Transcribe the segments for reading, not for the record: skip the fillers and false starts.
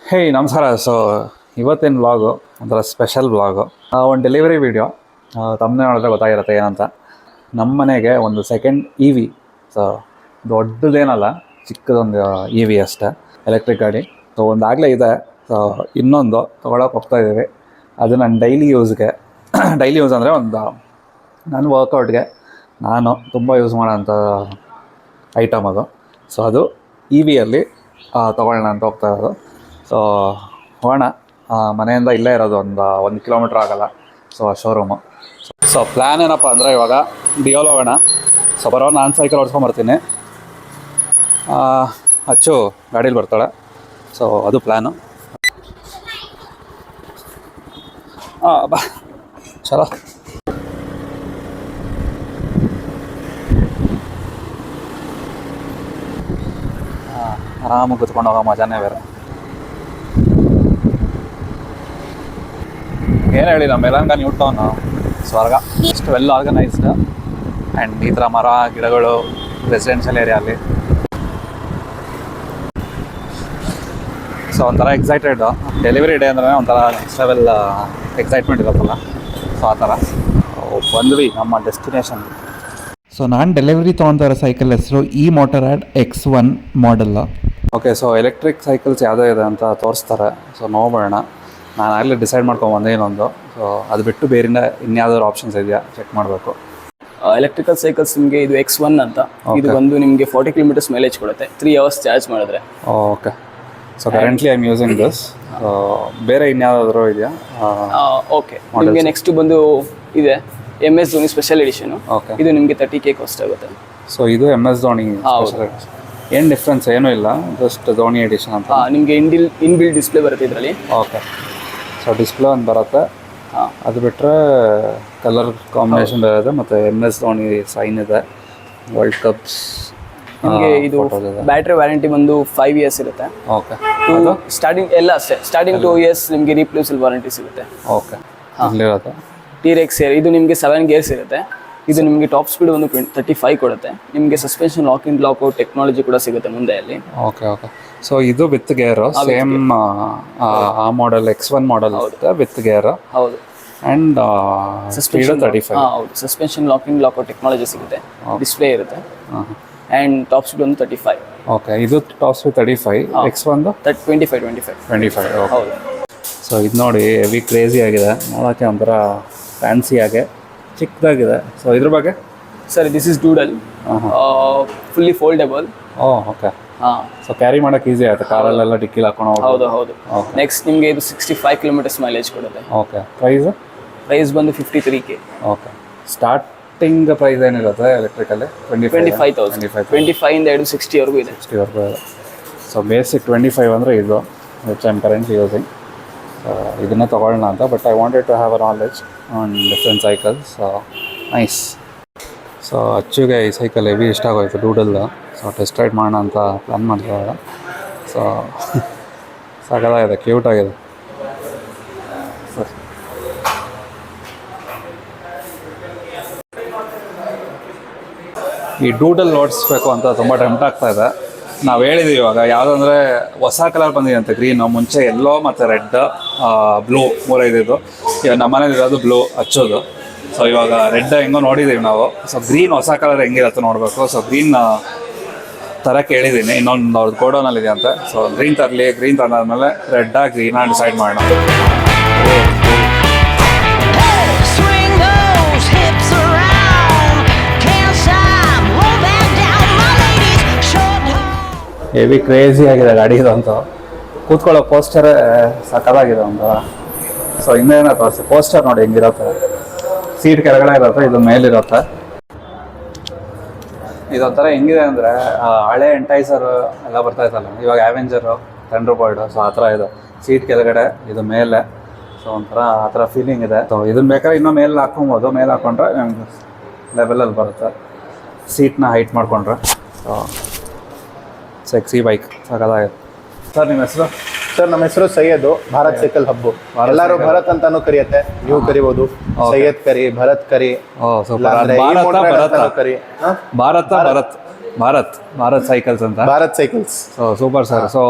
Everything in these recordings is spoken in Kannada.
ಹೇ ನಮಸ್ಕಾರ. ಸೊ ಇವತ್ತಿನ ವ್ಲಾಗು ಒಂಥರ ಸ್ಪೆಷಲ್ ವ್ಲಾಗು, ಒಂದು ಡೆಲಿವರಿ ವೀಡಿಯೋ. ತಮ್ಮನೇ ನೋಡಿದ್ರೆ ಗೊತ್ತಾಗಿರುತ್ತೆ ಏನಂತ. ನಮ್ಮ ಮನೆಗೆ ಒಂದು ಸೆಕೆಂಡ್ ಇ ವಿ, ಸೊ ದೊಡ್ಡದೇನಲ್ಲ, ಚಿಕ್ಕದೊಂದು ಇ ವಿ ಅಷ್ಟೇ, ಎಲೆಕ್ಟ್ರಿಕ್ ಗಾಡಿ. ಸೊ ಒಂದಾಗಲೇ ಇದೆ, ಸೊ ಇನ್ನೊಂದು ತೊಗೊಳಕ್ಕೆ ಹೋಗ್ತಾಯಿದ್ದೀವಿ. ಅದು ನನ್ನ ಡೈಲಿ ಯೂಸ್ಗೆ ಡೈಲಿ ಯೂಸ್ ಅಂದರೆ ಒಂದು ನನ್ನ ವರ್ಕೌಟ್ಗೆ ನಾನು ತುಂಬ ಯೂಸ್ ಮಾಡೋಂಥ ಐಟಮ್ ಅದು. ಸೊ ಅದು ಇ ವಿಯಲ್ಲಿ ತೊಗೊಳ್ಳೋಣ ಅಂತ ಹೋಗ್ತಾ ಇರೋದು. ಸೊ ಹೋಗೋಣ. ಮನೆಯಿಂದ ಇಲ್ಲೇ ಇರೋದು, ಒಂದು ಕಿಲೋಮೀಟ್ರ್ ಆಗೋಲ್ಲ. ಸೊ ಆ ಶೋರೂಮು. ಸೊ ಪ್ಲ್ಯಾನ್ ಏನಪ್ಪ ಅಂದರೆ ಇವಾಗ ಡಿಯೋಲ್ ಹೋಗೋಣ. ಸೊ ಬರೋ ನಾನು ಸೈಕಲ್ ಓಡಿಸ್ಕೊಂಬರ್ತೀನಿ, ಅಚ್ಚು ಗಾಡೀಲಿ ಬರ್ತಾಳೆ. ಸೊ ಅದು ಪ್ಲ್ಯಾನು. ಬಾ ಚಲೋ. ಆರಾಮಾಗಿ ಕುತ್ಕೊಂಡು ಹೋಗೋ ಮಜಾನೇ ಬೇರೆ. ಏನು ಹೇಳಿ, ನಮ್ಮ ಯಲಹಂಕ ನ್ಯೂ ಟೌನು ಸ್ವರ್ಗ. ಇಷ್ಟು ವೆಲ್ ಆರ್ಗನೈಸ್ಡ್ ಆ್ಯಂಡ್ ಈ ಥರ ಮರ ಗಿಡಗಳು ರೆಸಿಡೆನ್ಷಿಯಲ್ ಏರಿಯಲ್ಲಿ. ಸೊ ಒಂಥರ ಎಕ್ಸೈಟೆಡ್. ಡೆಲಿವರಿ ಡೇ ಅಂದರೆ ಒಂಥರ ನೆಕ್ಸ್ಟ್ ಲೆವೆಲ್ ಎಕ್ಸೈಟ್ಮೆಂಟ್ ಇರುತ್ತಲ್ಲ, ಸೊ ಆ ಥರ ಬಂದ್ವಿ ನಮ್ಮ ಡೆಸ್ಟಿನೇಷನ್. ಸೊ ನಾನು ಡೆಲಿವರಿ ತೊಗೊತಾ ಇರೋ ಸೈಕಲ್ ಹೆಸರು E-Motorrad X1 ಮಾಡಲ್ಲ. ಓಕೆ, ಸೊ ಎಲೆಕ್ಟ್ರಿಕ್ ಸೈಕಲ್ಸ್ ಯಾವುದೇ ಇದೆ ಅಂತ ತೋರಿಸ್ತಾರೆ. ಸೊ ನೋಡೋಣ. ನಾನು ಆಗಲೇ ಡಿಸೈಡ್ ಮಾಡ್ಕೊಂಬಂದೆ ಇನ್ನೊಂದು. ಸೊ ಅದು ಬಿಟ್ಟು ಬೇರೆಯಿಂದ ಇನ್ಯಾವ್ದಾದ್ರು ಆಪ್ಷನ್ಸ್ ಇದೆಯಾ ಚೆಕ್ ಮಾಡಬೇಕು. ಎಲೆಕ್ಟ್ರಿಕಲ್ ಸೈಕಲ್ಸ್ ನಿಮಗೆ ಇದು X1 ಅಂತ. ಇದು ಬಂದು ನಿಮಗೆ 40 ಕಿಲೋಮೀಟರ್ಸ್ ಮೈಲೇಜ್ ಕೊಡುತ್ತೆ 3 ಅವರ್ಸ್ ಚಾರ್ಜ್ ಮಾಡಿದ್ರೆ. Okay, so currently I am using this. ಬೇರೆ ಇನ್ಯಾವುದಾದ್ರು ಇದೆಯಾ? ಓಕೆ, ನಿಮಗೆ ನೆಕ್ಸ್ಟ್ ಬಂದು ಇದೆ MS Dhoni special edition. Okay, ಇದು ನಿಮಗೆ 30K ಕಾಸ್ಟ್ ಆಗುತ್ತೆ. ಸೊ ಇದು MS ಧೋನಿ ಸ್ಪೆಷಲ್ ಎಡಿಷನ್. ಏನು ಡಿಫ್ರೆನ್ಸ್ ಏನೂ ಇಲ್ಲ, ಜಸ್ಟ್ ಧೋನಿ ಎಡಿಷನ್ ಅಂತ. ನಿಮಗೆ ಇನ್ಬಿಲ್ಡ್ ಡಿಸ್ಪ್ಲೇ ಬರುತ್ತೆ ಇದರಲ್ಲಿ. ಓಕೆ, ಸೊ ಡಿಸ್ಪ್ಲೇ ಒಂದು ಬರುತ್ತೆ. ಅದು ಬಿಟ್ಟರೆ ಕಲರ್ ಕಾಂಬಿನೇಷನ್ ಬರುತ್ತೆ, ಮತ್ತು MS ಧೋನಿ ಸೈನ್ ಇದೆ. ವರ್ಲ್ಡ್ ಕಪ್ಸ್ ನಿಮಗೆ ಇದು ಬ್ಯಾಟ್ರಿ ವ್ಯಾರಂಟಿ ಬಂದು 5 ಇಯರ್ಸ್ ಇರುತ್ತೆ. ಓಕೆ, ಸ್ಟಾರ್ಟಿಂಗ್ ಎಲ್ಲ ಅಷ್ಟೇ, ಸ್ಟಾರ್ಟಿಂಗ್ 2 ಇಯರ್ಸ್ ನಿಮಗೆ ರೀಪ್ಲೇಸಬಲ್ ವಾರಂಟಿ ಸಿಗುತ್ತೆ. ಓಕೆ, ಇಲ್ಲಿರುತ್ತೆ T-Rex ಇದು ನಿಮಗೆ 7 ಗೇರ್ಸ್ ಇರುತ್ತೆ. ಇದು ನಿಮಗೆ ಟಾಪ್ ಸ್ಪೀಡ್ ಒಂದು 35 ಕೊಡುತ್ತೆ. ನಿಮಗೆ suspension lock in lock out technology ಕೂಡ ಸಿಗುತ್ತೆ ಮುಂದೆ ಅಲ್ಲಿ. ಓಕೆ ಓಕೆ, ಸೊ ಇದು ವಿತ್ ಗೇರು ಸೇಮ್ ಆ model X1 model with gear. ಹೌದು, ಆ್ಯಂಡ್ ಸ್ಪೀಡ್ 35. ಹೌದು, suspension lock in lock out technology ಸಿಗುತ್ತೆ. ಡಿಸ್ಪ್ಲೇ ಇರುತ್ತೆ. ಆ್ಯಂಡ್ ಟಾಪ್ ಸ್ಪೀಡ್ ಒಂದು 35. ಓಕೆ, ಇದು ಟಾಪ್ ಸ್ಪೀಡ್ 35. X1 25. ಹೌದು. ಸೊ ಇದು ನೋಡಿ ಹೆವಿ ಕ್ರೇಜಿ ಆಗಿದೆ, ನೋಡೋಕ್ಕೆ ಒಂಥರ ಫ್ಯಾನ್ಸಿ ಆಗಿ ಚಿಕ್ಕದಾಗಿದೆ. ಸೊ ಇದ್ರ ಬಗ್ಗೆ sir, this is doodle, fully foldable. Okay, so carry ಮಾಡೋಕ್ಕೆ ಈಸಿ ಆಗುತ್ತೆ, ಕಾರಲ್ಲೆಲ್ಲ ಡಿಕ್ಕಿಲಿ ಹಾಕೊಂಡು. ಹೌದು. ನೆಕ್ಸ್ಟ್ ನಿಮಗೆ ಇದು 65 ಕಿಲೋಮೀಟರ್ಸ್ ಮೈಲೇಜ್ ಕೊಡುತ್ತೆ. ಓಕೆ, ಪ್ರೈಸ್ ಬಂದು 53K. ಓಕೆ, ಸ್ಟಾರ್ಟಿಂಗ್ ಪ್ರೈಸ್ ಏನಿರುತ್ತೆ ಎಲೆಕ್ಟ್ರಿಕಲ್ಲಿ? 25,000. 25 ಇಂದ 60ವರೆಗೂ ಇದೆ. 60ವರೆಗೂ ಇದೆ. ಸೊ ಬೇಸಿಕ್ 25 ಅಂದರೆ ಇದು which I am currently using. ಇದನ್ನು ತೊಗೊಳ್ಳೋಣ ಅಂತ, but I wanted to have a knowledge on different cycles. Nice. So ಅಚ್ಚುಗೆ ಈ ಸೈಕಲ್ ಹೆವಿ ಇಷ್ಟ ಆಗೋಯ್ತು, ಡೂಡಲ್. ಸೊ ಟೆಸ್ಟ್ ರೈಡ್ ಮಾಡೋಣ ಅಂತ ಪ್ಲ್ಯಾನ್ ಮಾಡ್ತಿದ್ದಾಗ. ಸೊ ಸಕಲಾಗಿದೆ, ಕ್ಯೂಟ್ ಆಗಿದೆ. ಈ ಡೂಡಲ್ ನೋಡಿಸ್ಬೇಕು ಅಂತ ತುಂಬ ಟೆಂಪ್ಟ್ ಆಗ್ತಾ ಇದೆ. ನಾವು ಹೇಳಿದ್ದೀವಿ ಇವಾಗ ಯಾವುದಂದರೆ ಹೊಸ ಕಲರ್ ಬಂದಿದೆ ಅಂತ, ಗ್ರೀನು. ಮುಂಚೆ ಎಲ್ಲೋ ಮತ್ತು ರೆಡ್, ಬ್ಲೂ 3 ಇದ್ದಿದ್ದು. ಇವಾಗ ನಮ್ಮ ಮನೇಲಿ ಇರೋದು ಬ್ಲೂ ಹಚ್ಚೋದು. ಸೊ ಇವಾಗ ರೆಡ್ ಹೆಂಗೋ ನೋಡಿದ್ದೀವಿ ನಾವು. ಸೊ ಗ್ರೀನ್ ಹೊಸ ಕಲರ್ ಹೆಂಗಿರುತ್ತೆ ನೋಡಬೇಕು. ಸೊ ಗ್ರೀನ್ ತರಕ್ಕೆ ಹೇಳಿದ್ದೀನಿ, ಇನ್ನೊಂದು ಅವ್ರದ್ದು ಗೋಡೌನಲ್ಲಿದೆ ಅಂತ. ಸೊ ಗ್ರೀನ್ ತರಲಿ, ಗ್ರೀನ್ ತಂದಾದ್ಮೇಲೆ ರೆಡ್ಡಾ ಗ್ರೀನಾ ಡಿಸೈಡ್ ಮಾಡೋಣ. ಹೆವಿ ಕ್ರೇಜಿ ಆಗಿದೆ ಗಾಡಿ ಇದಂತ. ಕೂತ್ಕೊಳ್ಳೋ ಪೋಸ್ಟರೇ ಸಕಲಾಗಿದೆ ಒಂದು. ಸೊ ಇನ್ನೇನೋ ತೋರಿಸಿ, ಪೋಸ್ಟರ್ ನೋಡಿ ಹೆಂಗಿರುತ್ತೆ. ಸೀಟ್ ಕೆಳಗಡೆ ಇರುತ್ತೆ, ಇದು ಮೇಲಿರುತ್ತೆ. ಇದೊಂಥರ ಹೆಂಗಿದೆ ಅಂದರೆ ಹಳೆ ಎಂಟೈಸರ್ ಎಲ್ಲ ಬರ್ತಾ ಇತ್ತಲ್ಲ, ಇವಾಗ ಅವೆಂಜರು, ಥಂಡರ್ಬರ್ಡ್. ಸೊ ಆ ಥರ ಇದೆ. ಸೀಟ್ ಕೆಳಗಡೆ, ಇದು ಮೇಲೆ. ಸೊ ಒಂಥರ ಆ ಥರ ಫೀಲಿಂಗ್ ಇದೆ. ಸೊ ಇದನ್ನ ಬೇಕಾದ್ರೆ ಇನ್ನೂ ಮೇಲೆ ಹಾಕ್ಕೊಬೋದು. ಮೇಲೆ ಹಾಕ್ಕೊಂಡ್ರೆ ನಮ್ಗೆ ಲೆವೆಲಲ್ಲಿ ಬರುತ್ತೆ. ಸೀಟ್ನ ಹೈಟ್ ಮಾಡಿಕೊಂಡ್ರೆ ಸೆಕ್ಸಿ ಬೈಕ್, ಸಕಲಾಗಿದೆ. ಸರ್ ನಿಮ್ಮ ಹೆಸರು? ಸರ್ ನಮ್ಮ ಹೆಸರು ಸೈಯದ್, ಭಾರತ್ ಸೈಕಲ್ ಹಬ್ಬು. ಎಲ್ಲರೂ ಭರತ್ ಅಂತಾನು ಕರಿಯತ್ತೆ, ನೀವು ಕರಿಬಹುದು. ಸೈಯದ್ ಕರಿ, ಭರತ್ ಕರಿ. ಭಾರತ್ ಸೈಕಲ್ಸ್ ಅಂತ. Bharat cycles. So super sir. So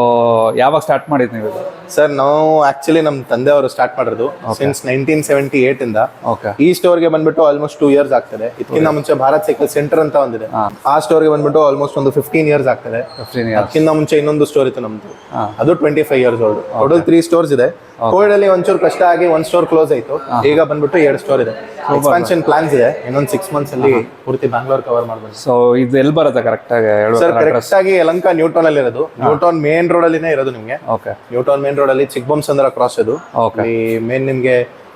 ಯಾವಾಗ ಸ್ಟಾರ್ಟ್ ಮಾಡಿದ್ದು ನೀವು? ಸರ್ ನಾವು ಆಕ್ಚುಲಿ ನಮ್ಮ ತಂದೆಯವರು ಸ್ಟಾರ್ಟ್ ಮಾಡಿರೋದು ಸಿನ್ಸ್ 1978 ಇಂದ. ಓಕೆ. ಈ ಸ್ಟೋರ್ಗೆ ಬಂದ್ಬಿಟ್ಟು ಆಲ್ಮೋಸ್ಟ್ 2 years ಆಗ್ತದೆ. ಇದಕ್ಕಿಂತ ಮುಂಚೆ ಭಾರತ್ ಸೈಕಲ್ ಸೆಂಟರ್ ಅಂತ ಒಂದಿದೆ, ಆ ಸ್ಟೋರ್ಗೆ ಬಂದ್ಬಿಟ್ಟು ಆಲ್ಮೋಸ್ಟ್ ಒಂದು 15 years ಆಗ್ತದೆ. 15 years. ಅದಕ್ಕಿಂತ ಮುಂಚೆ ಇನ್ನೊಂದು ಸ್ಟೋರ್ ಇತ್ತು ನಮ್ದು, ಅದು 25 years ಓಲ್ಡ್. ಟೋಟಲ್ 3 stores ಇದೆ. ಕೋವಿಡ್ ಅಲ್ಲಿ ಒಂಚೂರು ಕಷ್ಟ ಆಗಿ 1 store ಕ್ಲೋಸ್ ಆಯ್ತು. ಈಗ ಬಂದ್ಬಿಟ್ಟು 2 store ಇದೆ. ಎಕ್ಸ್ಪಾನ್ಷನ್ ಪ್ಲಾನ್ಸ್ ಇದೆ. ಇನ್ನೊಂದು 6 months ಅಲ್ಲಿ ಪೂರ್ತಿ ಬ್ಯಾಂಗ್ಳೂರ್ ಕವರ್ ಮಾಡ್ಬೋದು. ಸೊ ಇದು ಎಲ್ಲಿ ಬರುತ್ತೆ ಕರೆಕ್ಟಾಗಿ ಸರ್? ಕರೆಕ್ಟ್ ಆಗಿ ಯಲಹಂಕ ನ್ಯೂಟೌನ್ ಅಲ್ಲಿ ಇರೋದು. ನ್ಯೂಟೌನ್ ಮೇನ್ ರೋಡ್ ಅಲ್ಲಿನೇ ಇರೋದು ನಿಮ್ಗೆ. ಓಕೆ. ನ್ಯೂಟೌನ್ ಮೇನ್ ರೋಡ್ ಅಲ್ಲಿ ಚಿಕ್ಕಬೊಮ್ಮಸಂದ್ರ ಕ್ರಾಸ್ ಇದು. ಈ ಮೇನ್ ನಿಮ್ಗೆ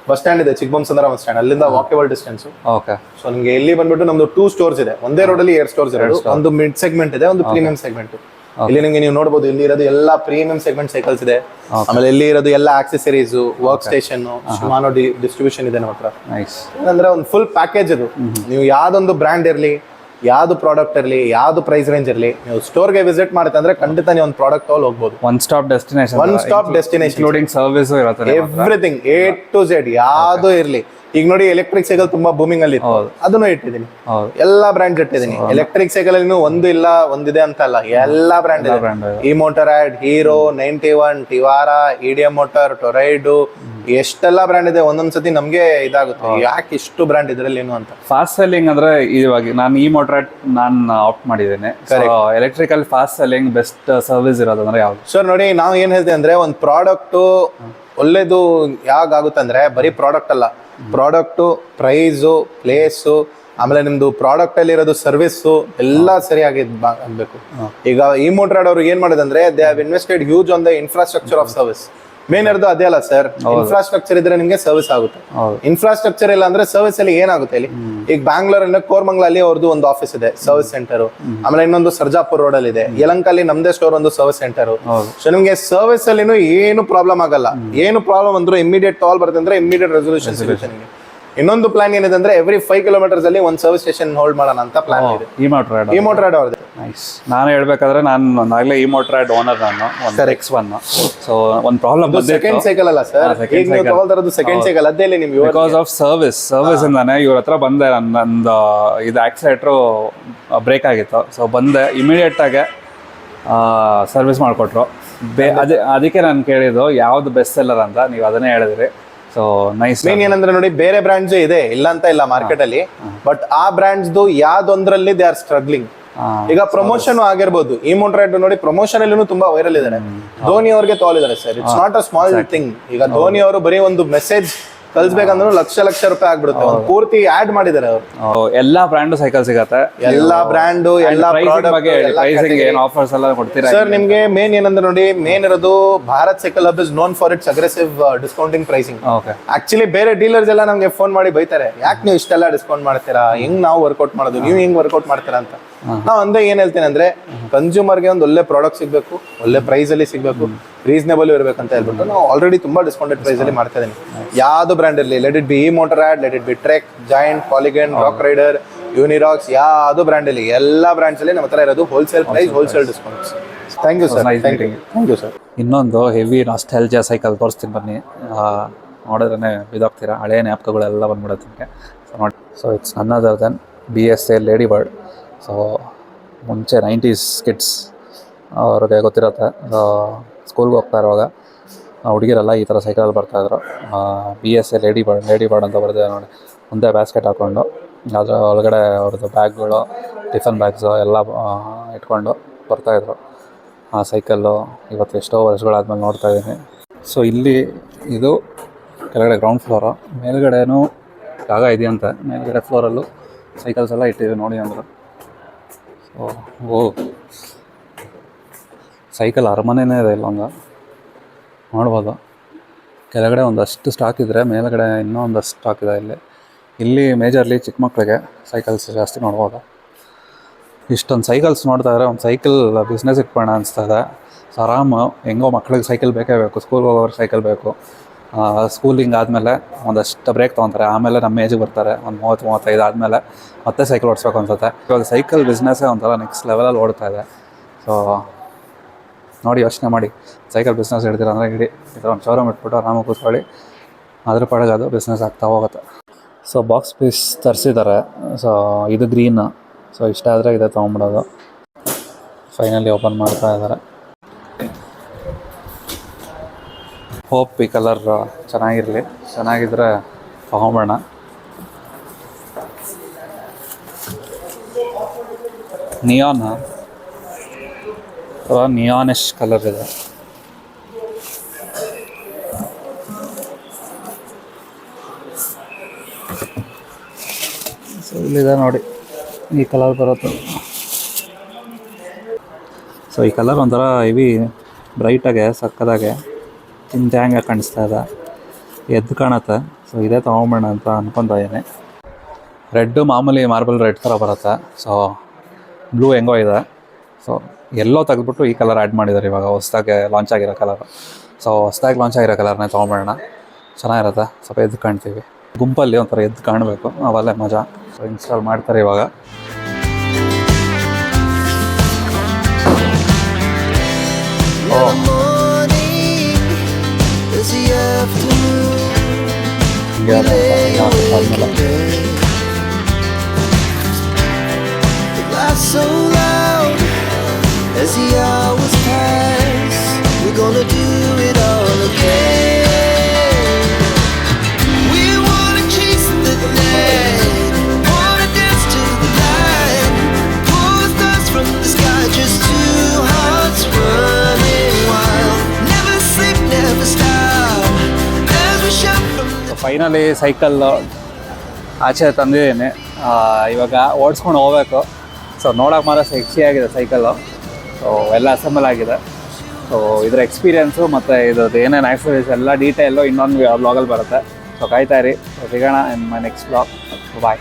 ಬಸ್ ಸ್ಟ್ಯಾಂಡ್ ಇದೆ, ಚಿಕ್ಕಬೊಮ್ಮಸಂದ್ರ ಬಸ್ ಸ್ಟ್ಯಾಂಡ್, ಅಲ್ಲಿಂದ ವಾಕೇಬಲ್ ಡಿಸ್ಟೆನ್ಸ್. ಓಕೆ. ಸೊ ನಿಮ್ಗೆ ಇಲ್ಲಿ ಬಂದ್ಬಿಟ್ಟು ನಮ್ದು 2 stores ಇದೆ. ಒಂದೇ ರೋಡ್ ಅಲ್ಲಿ 2 stores ಇರೋದು. ಒಂದು ಮಿಡ್ ಸೆಗ್ಮೆಂಟ್ ಇದೆ, ಒಂದು ಪ್ರೀಮಿಯಂ ಸೆಗ್ಮೆಂಟ್. ಇಲ್ಲಿ ನಿಮ್ಗೆ ನೀವು ನೋಡಬಹುದು, ಇಲ್ಲಿ ಇರೋದು ಎಲ್ಲಾ ಪ್ರೀಮಿಯಂ ಸೆಗ್ಮೆಂಟ್ ಸೈಕಲ್ಸ್ ಇದೆ. ಆಮೇಲೆ ಇಲ್ಲಿ ಇರೋದು ಎಲ್ಲ ಆಕ್ಸೆಸರೀಸ್, ವರ್ಕ್ ಸ್ಟೇಷನ್, ಶಿಮಾನೋ ಡಿಸ್ಟ್ರಿಬ್ಯೂಷನ್ ಇದೆ ನಮ್ಮ ಹತ್ರ. ನೈಸ್. ಅಂದ್ರೆ ಒಂದು ಫುಲ್ ಪ್ಯಾಕೇಜ್ ಅದು. ನೀವು ಯಾವ್ದೊಂದು ಬ್ರ್ಯಾಂಡ್ ಇರಲಿ, ಯಾವ್ದು ಪ್ರಾಡಕ್ಟ್ ಇರಲಿ, ಯಾವ್ದು ಪ್ರೈಸ್ ರೇಂಜ್ ಇರಲಿ, ನೀವು ಸ್ಟೋರ್ಗೆ ವಿಸಿಟ್ ಮಾಡುತ್ತೆ ಅಂದ್ರೆ ಖಂಡಿತ ನೀವು ಒಂದು ಪ್ರಾಡಕ್ಟ್ ತಗೊಳ್ಳಿ ಹೋಗ್ಬೋದು. One stop destination, including service ಇರುತ್ತೆ, ಎವ್ರಿಥಿಂಗ್ A to Z ಯಾವ್ದು ಇರ್ಲಿ. ಈಗ ನೋಡಿ ಎಲೆಕ್ಟ್ರಿಕ್ ಸೈಕಲ್ ತುಂಬಾ ಬೂಮಿಂಗ್ ಅಲ್ಲಿ ಇತ್ತು, ಅದನ್ನು ಇಟ್ಟಿದ್ದೀನಿ. ಎಲ್ಲಾ ಬ್ರ್ಯಾಂಡ್ ಇಟ್ಟಿದ್ದೀನಿ. ಎಲೆಕ್ಟ್ರಿಕ್ ಸೈಕಲ್ ಅಲ್ಲಿ ಒಂದು ಇಲ್ಲ ಒಂದಿದೆ ಅಂತ ಅಲ್ಲ, ಎಲ್ಲಾ ಬ್ರ್ಯಾಂಡ್ ಇದೆ. ಈ ಮೋಟರಾಡ್, ಹೀರೋ, 91, ಟಿವಾರಾ, ಇಡಿಎಂ ಮೋಟರ್, ಟೊರೈಡು, ಎಷ್ಟೆಲ್ಲಾ ಬ್ರ್ಯಾಂಡ್ ಇದೆ. ಒಂದೊಂದ್ಸತಿ ನಮ್ಗೆ ಇದಾಗುತ್ತೆ, ಯಾಕೆ ಇಷ್ಟು ಬ್ರ್ಯಾಂಡ್ ಇದ್ರಲ್ಲಿ ಏನು ಅಂತ. ಫಾಸ್ಟ್ ಸೆಲ್ಲಿಂಗ್ ಅಂದ್ರೆ ಇವಾಗ ನಾನು ಈ ಮೋಟರಾಡ್ ನಾನು ಆಪ್ಟ್ ಮಾಡಿದ್ದೇನೆ. Electrical fast selling best service ಇರೋದು ಅಂದ್ರೆ ಯಾವ್ದು ಸರ್? ನೋಡಿ, ನಾವು ಏನ್ ಹೇಳ್ತೇವೆ ಅಂದ್ರೆ ಒಂದು ಪ್ರಾಡಕ್ಟ್ ಒಳ್ಳೇದು ಯಾವಾಗ ಆಗುತ್ತೆ ಅಂದ್ರೆ ಬರೀ ಪ್ರಾಡಕ್ಟ್ ಅಲ್ಲ, ಪ್ರಾಡಕ್ಟು, ಪ್ರೈಸು, ಪ್ಲೇಸು, ಆಮೇಲೆ ನಿಮ್ದು ಪ್ರಾಡಕ್ಟ್ ಅಲ್ಲಿ ಇರೋದು ಸರ್ವಿಸು ಎಲ್ಲ ಸರಿಯಾಗಿ ಆಗ್ಬೇಕು. ಈಗ ಈ ಮೋಟರಾಡ್ ಅವರು ಏನ್ ಮಾಡಿದಂದ್ರೆ they have invested huge on the infrastructure of service. Main ಇರೋದು ಅದೇ ಅಲ್ಲ ಸರ್, ಇನ್ಫ್ರಾಸ್ಟ್ರಕ್ಚರ್ ಇದ್ರೆ ನಿಮ್ಗೆ ಸರ್ವಿಸ್ ಆಗುತ್ತೆ. ಇನ್ಫ್ರಾಸ್ಟ್ರಕ್ಚರ್ ಇಲ್ಲ ಅಂದ್ರೆ ಸರ್ವಿಸ್ ಅಲ್ಲಿ ಏನಾಗುತ್ತೆ ಇಲ್ಲಿ? ಈಗ ಬ್ಯಾಂಗ್ಳೂರ್ ಕೋರ್ಮಂಗ್ಲಲ್ಲಿ ಅವ್ರದ್ದು ಒಂದು ಆಫೀಸ್ ಇದೆ, ಸರ್ವಿಸ್ ಸೆಂಟರ್. ಆಮೇಲೆ ಇನ್ನೊಂದು ಸರ್ಜಾಪುರ್ ರೋಡ್ ಅಲ್ಲಿ ಇದೆ. ಯಲಂಕಲ್ಲಿ ನಮ್ದೇ ಸ್ಟೋರ್ ಒಂದು ಸರ್ವಿಸ್ ಸೆಂಟರ್. ಸೊ ನಿಮ್ಗೆ ಸರ್ವಿಸ್ ಅಲ್ಲಿ ಏನು ಪ್ರಾಬ್ಲಮ್ ಆಗಲ್ಲ. ಏನು ಪ್ರಾಬ್ಲಮ್ ಅಂದ್ರೂ ಇಮಿಡಿಯೇಟ್ ಕಾಲ್ ಬರುತ್ತೆ ಅಂದ್ರೆ ಇಮಿಡಿಯೇಟ್ ರೆಸೊಲ್ಯೂಷನ್ ಸಿಗುತ್ತೆ ನಿಮಗೆ. ಇನ್ನೊಂದು ಪ್ಲಾನ್ ಏನಿದೆ ಅಂದ್ರೆ ಎವ್ರಿ 5 kilometers ಅಲ್ಲಿ ಒಂದು ಸರ್ವಿಸ್ ಸ್ಟೇಷನ್ ಹೋಲ್ಡ್ ಮಾಡೋಣ ಅಂತ ಪ್ಲಾನ್ ಇದೆ. ಈ ಮೋಟರಾಡ್ ಅವ್ರದ್ದು. ನೈಸ್. ನಾನು ಹೇಳ್ಬೇಕಾದ್ರೆ ನಾನು ಆಗ್ಲೇ ಈ ಮೋಟರಾಡ್ ಓನರ್, ನಾನು ಒಂದು X1. ಸೊ ಒಂದು ಪ್ರಾಬ್ಲಮ್ ಸೆಕೆಂಡ್ ಸೈಕಲ್ ಅಲ್ಲ ಸರ್, ಈಗ ನೀವು ತಗೊಳ್ತಿರೋದು ಸೆಕೆಂಡ್ ಸೈಕಲ್. ಅದೇ ನಿಮ್ಗೆ ಬಿಕಾಸ್ ಆಫ್ ಸರ್ವಿಸ್ ಇಂದಾನೆ ಇವ್ರ ಹತ್ರ ಬಂದೆ. ನಂದು ಇದು ಆಕ್ಸಿಲೇಟ್ರು ಬ್ರೇಕ್ ಆಗಿತ್ತು. ಸೊ ಬಂದೆ, ಇಮಿಡಿಯೇಟ್ ಆಗಿ ಸರ್ವಿಸ್ ಮಾಡಿಕೊಟ್ರು. ಅದಕ್ಕೆ ನಾನು ಕೇಳಿದ್ದು ಯಾವ್ದು ಬೆಸ್ಟ್ ಸೆಲ್ಲರ್ ಅಂತ, ನೀವು ಅದನ್ನೇ ಹೇಳಿದ್ರಿ. So nice. ಮೇನ್ ಏನಂದ್ರೆ ನೋಡಿ, ಬೇರೆ ಬ್ರ್ಯಾಂಡ್ಸ್ ಇದೆ, ಇಲ್ಲ ಅಂತ ಇಲ್ಲ ಮಾರ್ಕೆಟ್ ಅಲ್ಲಿ, ಬಟ್ ಆ ಬ್ರ್ಯಾಂಡ್ಸ್ ಯಾವ್ದೊಂದ್ರಲ್ಲಿ ದೇ ಆರ್ ಸ್ಟ್ರಗ್ಲಿಂಗ್. ಈಗ ಪ್ರಮೋಷನ್ ಆಗಿರ್ಬೋದು, ಈ ಮೋಟರಾಡ್ ನೋಡಿ ಪ್ರಮೋಷನ್ ಅಲ್ಲೂ ತುಂಬಾ ವೈರಲ್ ಇದ್ದಾರೆ. ಧೋನಿ ಅವ್ರಿಗೆ ತೋಲಿದ್ದಾರೆ sir. It's not a small thing. ಈಗ ಧೋನಿ ಅವರು ಬರೀ ಒಂದು ಮೆಸೇಜ್ ಕಳ್ಸ್ಬೇಕಂದ್ರೂ ಲಕ್ಷ ರೂಪಾಯಿ ಆಗ್ಬಿಡುತ್ತೆ. ಪೂರ್ತಿ ಆಡ್ ಮಾಡಿದ್ದಾರೆ ಅವರು. ಎಲ್ಲಾ ಬ್ರ್ಯಾಂಡ್ ಸೈಕಲ್ ಸಿಗತ್ತೆ, ಎಲ್ಲಾ ಬ್ರ್ಯಾಂಡ್, ಎಲ್ಲಾ ಆಫರ್ಸ್ ಎಲ್ಲ ಕೊಡ್ತೀರಾ ಸರ್? ನಿಮ್ಗೆ ಮೇನ್ ಏನಂದ್ರೆ ನೋಡಿ, ಮೇನ್ ಇರೋದು Bharat cycle hub is known for it's aggressive discounting pricing. Actually ಬೇರೆ ಡೀಲರ್ಸ್ ಎಲ್ಲ ನಮ್ಗೆ ಫೋನ್ ಮಾಡಿ ಬೈತಾರೆ, ಯಾಕೆ ನೀವು ಇಷ್ಟೆಲ್ಲ ಡಿಸ್ಕೌಂಟ್ ಮಾಡ್ತೀರಾ, ಹೆಂಗ್ ನಾವು ವರ್ಕೌಟ್ ಮಾಡೋದು, ನೀವು ಹೆಂಗ್ ವರ್ಕೌಟ್ ಮಾಡ್ತೀರಾ ಅಂತ. ನಾವು ಒಂದೇ ಏನ್ ಹೇಳ್ತೇನೆ ಅಂದ್ರೆ, ಕನ್ಸ್ಯೂಮರ್ಗೆ ಒಂದು ಒಳ್ಳೆ ಪ್ರಾಡಕ್ಟ್ ಸಿಗ್ಬೇಕು, ಒಳ್ಳೆ ಪ್ರೈಸ್ ಅಲ್ಲಿ ಸಿಗ್ಬೇಕು, ರೀಸನೇಬಲ್ ಇರ್ಬೇಕಂತ ಹೇಳ್ಬಿಟ್ಟು ನಾವು ಆಲ್ರೆಡಿ ತುಂಬಾ ಡಿಸ್ಕೌಂಟೆಡ್ ಪ್ರೈಸ್ ಅಲ್ಲಿ ಮಾಡ್ತಾ ಇದೀನಿ. ಯಾವ್ದು ಬ್ರ್ಯಾಂಡ್ ಇರಲಿ, let it be EMotorad, let it be Trek, Giant, Polygon, Rockrider, Unirox, ಯಾವ್ದು ಬ್ರ್ಯಾಂಡ್ ಅಲ್ಲಿ, ಎಲ್ಲಾ ಬ್ರ್ಯಾಂಡ್ಸ್ ಅಲ್ಲಿ ನಮ್ಮ ಹತ್ರ ಇರೋದು wholesale price, wholesale discounts. Thank you sir. Thank you sir. ಇನ್ನೊಂದು ಹೆವಿ ನಾಸ್ಟಾಲ್ಜಿಯಾ ಸೈಕಲ್ ತೋರಿಸ್ತೀನಿ ಬನ್ನಿ. ನೋಡಿದ್ರೆ ಬಿದೋಗ್ತೀರಾ, ಹಳೆಯ ಜ್ಞಾಪಕಗಳೆಲ್ಲ ಬಂದ್ಬಿಡುತ್ತೆ ನಿಮಗೆ. So it's none other than BSA Lady Bird. ಸೊ ಮುಂಚೆ 90s ಕಿಡ್ಸ್ ಅವ್ರಿಗೆ ಗೊತ್ತಿರುತ್ತೆ. ಸ್ಕೂಲ್ಗೆ ಹೋಗ್ತಾ ಇರುವಾಗ ಹುಡುಗಿರೆಲ್ಲ ಈ ಥರ ಸೈಕಲಲ್ಲಿ ಬರ್ತಾಯಿದ್ರು. BSA ಲೇಡಿ ಬರ್ಡ್ ಅಂತ ಬರೆದಿದೆ ನೋಡಿ. ಮುಂದೆ ಬ್ಯಾಸ್ಕೆಟ್ ಹಾಕ್ಕೊಂಡು ಅದರ ಒಳಗಡೆ ಅವ್ರದ್ದು ಬ್ಯಾಗ್ಗಳು, ಟಿಫನ್ ಬ್ಯಾಗ್ಸು ಎಲ್ಲ ಇಟ್ಕೊಂಡು ಬರ್ತಾಯಿದ್ರು. ಆ ಸೈಕಲ್ಲು ಇವತ್ತು ಎಷ್ಟೋ ವರ್ಷಗಳಾದ್ಮೇಲೆ ನೋಡ್ತಾ ಇದ್ದೀನಿ. ಸೊ ಇಲ್ಲಿ ಇದು ಕೆಳಗಡೆ ಗ್ರೌಂಡ್ ಫ್ಲೋರು, ಮೇಲ್ಗಡೆನೂ ಜಾಗ ಇದೆಯಂತೆ. ಮೇಲ್ಗಡೆ ಫ್ಲೋರಲ್ಲೂ ಸೈಕಲ್ಸ್ ಎಲ್ಲ ಇಟ್ಟಿದೆ ನೋಡಿ ಅಂದರು. ಓ ಸೈಕಲ್ ಅರಮನೆನೇ ಇದೆ ಇಲ್ಲೊಂದು, ನೋಡ್ಬೋದು. ಕೆಳಗಡೆ ಒಂದಷ್ಟು ಸ್ಟಾಕ್ ಇದ್ದರೆ ಮೇಲ್ಗಡೆ ಇನ್ನೂ ಒಂದಷ್ಟು ಸ್ಟಾಕ್ ಇದೆ. ಇಲ್ಲಿ ಮೇಜರ್ಲಿ ಚಿಕ್ಕ ಮಕ್ಕಳಿಗೆ ಸೈಕಲ್ಸ್ ಜಾಸ್ತಿ ನೋಡ್ಬೋದು. ಇಷ್ಟೊಂದು ಸೈಕಲ್ಸ್ ನೋಡ್ತಾ ಇದ್ರೆ ಒಂದು ಸೈಕಲ್ ಬಿಸ್ನೆಸ್ ಇಟ್ಕೊಳ್ಳೋಣ ಅನಿಸ್ತಾ ಇದೆ. ಸೊ ಆರಾಮು ಹೆಂಗೋ ಮಕ್ಳಿಗೆ ಸೈಕಲ್ ಬೇಕೇ ಬೇಕು, ಸ್ಕೂಲ್ಗೆ ಹೋಗೋರು ಸೈಕಲ್ ಬೇಕು. ಸ್ಕೂಲಿಂಗ್ ಆದಮೇಲೆ ಒಂದಷ್ಟು ಬ್ರೇಕ್ ತೊಗೊತಾರೆ, ಆಮೇಲೆ ನಮ್ಮ ಏಜಿಗೆ ಬರ್ತಾರೆ, ಒಂದು 30-35 ಆದಮೇಲೆ ಮತ್ತೆ ಸೈಕಲ್ ಓಡಿಸ್ಬೇಕು ಅನ್ಸುತ್ತೆ. ಇವಾಗ ಸೈಕಲ್ ಬಿಸ್ನೆಸ್ಸೇ ಒಂಥರ ನೆಕ್ಸ್ಟ್ ಲೆವೆಲಲ್ಲಿ ಓಡ್ತಾ ಇದೆ. ಸೊ ನೋಡಿ, ಯೋಚನೆ ಮಾಡಿ, ಸೈಕಲ್ ಬಿಸ್ನೆಸ್ ಹಿಡ್ತೀರ ಅಂದರೆ ಇಡೀ ಈ ಥರ ಒಂದು ಶೋರೂಮ್ ಇಟ್ಬಿಟ್ಟು ಆರಾಮಾಗಿ ಕೂತ್ಕೊಳ್ಳಿ, ಅದ್ರ ಪಡೆಗೆ ಅದು ಬಿಸ್ನೆಸ್ ಆಗ್ತಾ ಹೋಗುತ್ತೆ. ಸೊ ಬಾಕ್ಸ್ ಪೀಸ್ ತರಿಸಿದ್ದಾರೆ. ಸೊ ಇದು ಗ್ರೀನ್. ಸೊ ಇಷ್ಟ ಆದರೆ ಇದೆ ತೊಗೊಂಬಿಡೋದು. ಫೈನಲಿ ಓಪನ್ ಮಾಡ್ತಾ ಇದ್ದಾರೆ. ಹೋಪ್ ಈ ಕಲರ್ ಚೆನ್ನಾಗಿರಲಿ, ಚೆನ್ನಾಗಿದ್ರೆ ತಗೊಂಬೇಡ. ನಿಯಾನಿಶ್ ಕಲರ್ ಇದೆ. ಸೊ ಇಲ್ಲಿದೆ ನೋಡಿ, ಈ ಕಲರ್ ಬರುತ್ತೆ. ಸೊ ಈ ಕಲರ್ ಒಂಥರ ಹೆವಿ ಬ್ರೈಟಾಗೆ ಸಕ್ಕದಾಗೆ ಚಿಂತ್ಯಾಂಗೆ ಕಾಣಿಸ್ತಾ ಇದೆ, ಎದ್ದು ಕಾಣುತ್ತೆ. ಸೊ ಇದೇ ತೊಗೊಂಬೇಡ ಅಂತ ಅನ್ಕೊತಾ ಇದ್ದೀನಿ. ರೆಡ್ಡು ಮಾಮೂಲಿ ಮಾರ್ಬಲ್ ರೆಡ್ ಥರ ಬರುತ್ತೆ. ಸೊ ಬ್ಲೂ ಹೆಂಗೋ ಇದೆ. ಸೊ ಎಲ್ಲೋ ತೆಗೆದ್ಬಿಟ್ಟು ಈ ಕಲರ್ ಆ್ಯಡ್ ಮಾಡಿದ್ದಾರೆ ಇವಾಗ ಹೊಸ್ದಾಗೆ ಲಾಂಚ್ ಆಗಿರೋ ಕಲರು. ಸೊ ಹೊಸ್ದಾಗಿ ಲಾಂಚ್ ಆಗಿರೋ ಕಲರ್ನೇ ತೊಗೊಂಬೇಡ, ಚೆನ್ನಾಗಿರುತ್ತೆ. ಸ್ವಲ್ಪ ಎದ್ದು ಕಾಣ್ತೀವಿ, ಗುಂಪಲ್ಲಿ ಒಂಥರ ಎದ್ದು ಕಾಣಬೇಕು, ಅವಲ್ಲೇ ಮಜಾ. ಸೊ ಇನ್ಸ್ಟಾಲ್ ಮಾಡ್ತಾರೆ ಇವಾಗ. So loud as the hours pass, we're gonna do it all again. We wanna chase the night, wanna dance to the light, pull the stars from the sky, just two hearts running wild. Never sleep, never stop, as we shout from the... finally cycle ಆಚೆ ತಂದಿದ್ದೀನಿ. ಇವಾಗ ಓಡಿಸ್ಕೊಂಡು ಹೋಗ್ಬೇಕು. ಸೊ ನೋಡೋಕೆ ಮಾತ್ರ ಸೆಕ್ಸಿಯಾಗಿದೆ ಸೈಕಲ್ಲು. ಸೊ ಎಲ್ಲ ಅಸೆಂಬಲ್ ಆಗಿದೆ. ಸೊ ಇದರ ಎಕ್ಸ್ಪೀರಿಯೆನ್ಸು ಮತ್ತು ಇದ್ರದ್ದು ಏನೇನು ಆಕ್ಸಸರೀಸ್ ಎಲ್ಲ ಡೀಟೇಲು ಇನ್ನೊಂದು ಬ್ಲಾಗಲ್ಲಿ ಬರುತ್ತೆ. ಸೊ ಕಾಯ್ತಾ ಇರಿ. ಸೊ ಸಿಗೋಣ ಇನ್ ಮೈ ನೆಕ್ಸ್ಟ್ ಬ್ಲಾಗ್. ಬಾಯ್.